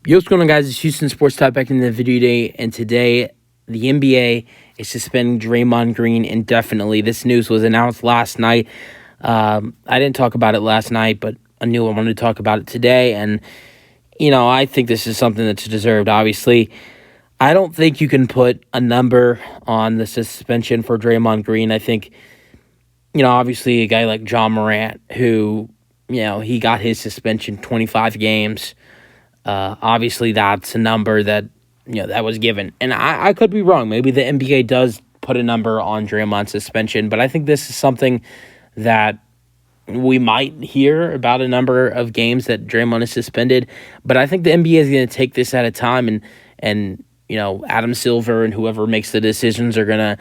Yo, what's going on, guys? It's Houston Sports Talk back in the video today, and today the NBA is suspending Draymond Green indefinitely. This news was announced last night. I didn't talk about it last night, but I knew I wanted to talk about it today, and I think this is something that's deserved. Obviously, I don't think you can put a number on the suspension for Draymond Green. I think, obviously a guy like John Morant, who, he got his suspension 25 games. Obviously, that's a number that that was given, and I could be wrong. Maybe the NBA does put a number on Draymond's suspension, but I think this is something that we might hear about a number of games that Draymond is suspended. But I think the NBA is going to take this at a time, and Adam Silver and whoever makes the decisions are gonna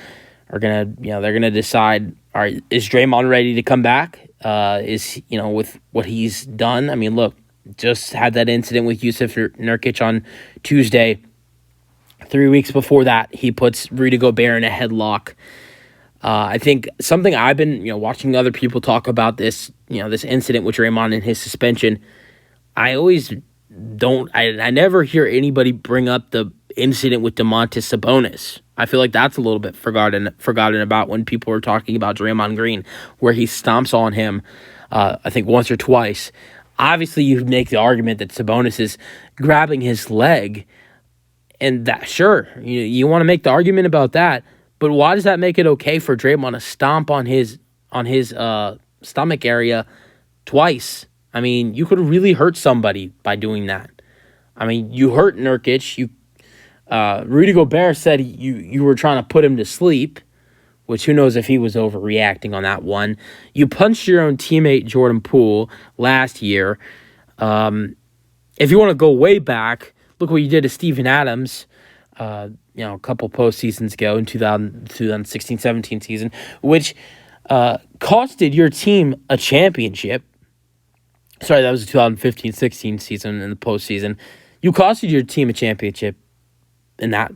they're gonna decide. All right, is Draymond ready to come back? Is with what he's done? I mean, look. Just had that incident with Yusuf Nurkic on Tuesday. 3 weeks before that, he puts Rudy Gobert in a headlock. I think something I've been watching other people talk about this this incident with Draymond and his suspension. I always don't. I never hear anybody bring up the incident with Domantas Sabonis. I feel like that's a little bit forgotten about when people are talking about Draymond Green, where he stomps on him. I think once or twice. Obviously, you make the argument that Sabonis is grabbing his leg, and that sure you want to make the argument about that. But why does that make it okay for Draymond to stomp on his stomach area twice? I mean, you could really hurt somebody by doing that. I mean, you hurt Nurkic. Rudy Gobert said you were trying to put him to sleep, which who knows if he was overreacting on that one. You punched your own teammate Jordan Poole last year. If you want to go way back, look what you did to Steven Adams, a couple postseasons ago in 2016-17 season, which costed your team a championship. Sorry, that was the 2015-16 season in the postseason. You costed your team a championship in that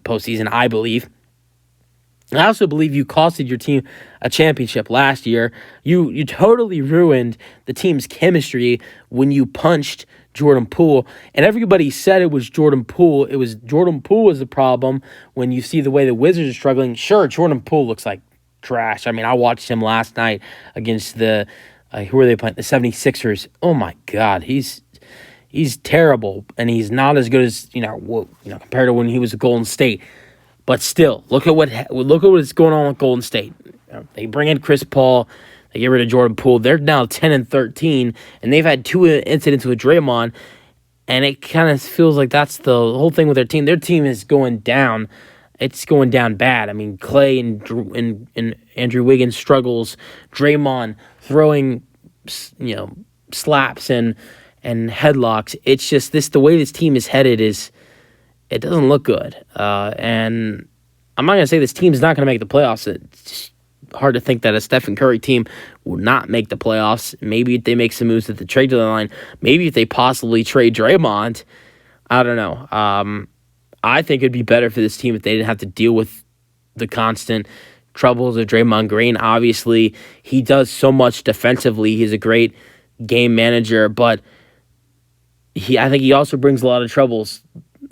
postseason, I believe. I also believe you costed your team a championship last year. You totally ruined the team's chemistry when you punched Jordan Poole. And everybody said it was Jordan Poole. It was Jordan Poole was the problem when you see the way the Wizards are struggling. Sure, Jordan Poole looks like trash. I mean, I watched him last night against the who are they playing? The 76ers. Oh, my God. He's terrible, and he's not as good as, compared to when he was at Golden State. But still, look at what's going on with Golden State. They bring in Chris Paul. They get rid of Jordan Poole. They're now 10-13, and they've had two incidents with Draymond, and it kind of feels like that's the whole thing with their team. Their team is going down. It's going down bad. I mean, Clay and Andrew Wiggins struggles. Draymond throwing slaps and headlocks. It's just the way this team is headed is. It doesn't look good. And I'm not going to say this team's not going to make the playoffs. It's hard to think that a Stephen Curry team will not make the playoffs. Maybe if they make some moves at the trade deadline. Maybe if they possibly trade Draymond. I don't know. I think it'd be better for this team if they didn't have to deal with the constant troubles of Draymond Green. Obviously, he does so much defensively. He's a great game manager, but I think he also brings a lot of troubles.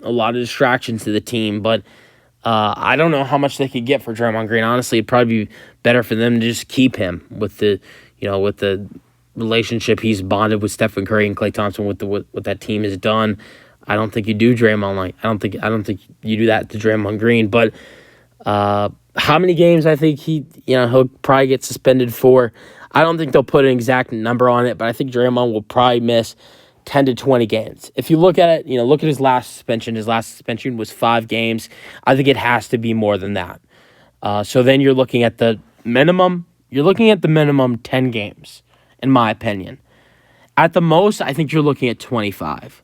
A lot of distractions to the team, but I don't know how much they could get for Draymond Green. Honestly, it'd probably be better for them to just keep him with the relationship he's bonded with Stephen Curry and Klay Thompson with what that team has done. I don't think you do Draymond like I don't think you do that to Draymond Green. But how many games I think he'll probably get suspended for? I don't think they'll put an exact number on it, but I think Draymond will probably miss 10 to 20 games. If you look at it, look at his last suspension. His last suspension was 5 games. I think it has to be more than that. So then you're looking at the minimum. You're looking at the minimum 10 games, in my opinion. At the most, I think you're looking at 25.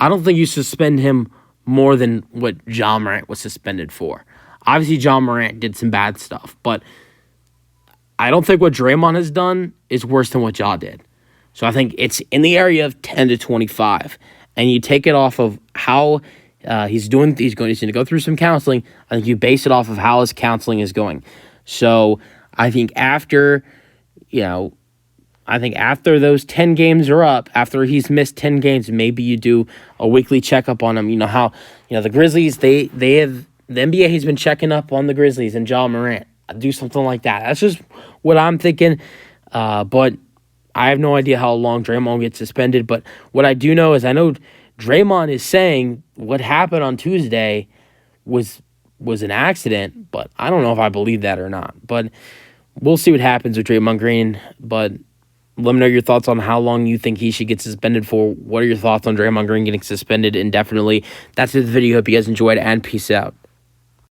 I don't think you suspend him more than what John Morant was suspended for. Obviously, John Morant did some bad stuff, but I don't think what Draymond has done is worse than what Ja did. So I think it's in the area of 10 to 25. And you take it off of how he's going to go through some counseling. I think you base it off of how his counseling is going. So I think after, I think after those 10 games are up, after he's missed 10 games, maybe you do a weekly checkup on him. You know how, the Grizzlies, they have, the NBA has been checking up on the Grizzlies and Ja Morant. Do something like that. That's just what I'm thinking. But I have no idea how long Draymond gets suspended. But what I do know is I know Draymond is saying what happened on Tuesday was an accident, but I don't know if I believe that or not. But we'll see what happens with Draymond Green. But let me know your thoughts on how long you think he should get suspended for. What are your thoughts on Draymond Green getting suspended indefinitely? That's it for the video. Hope you guys enjoyed, and peace out.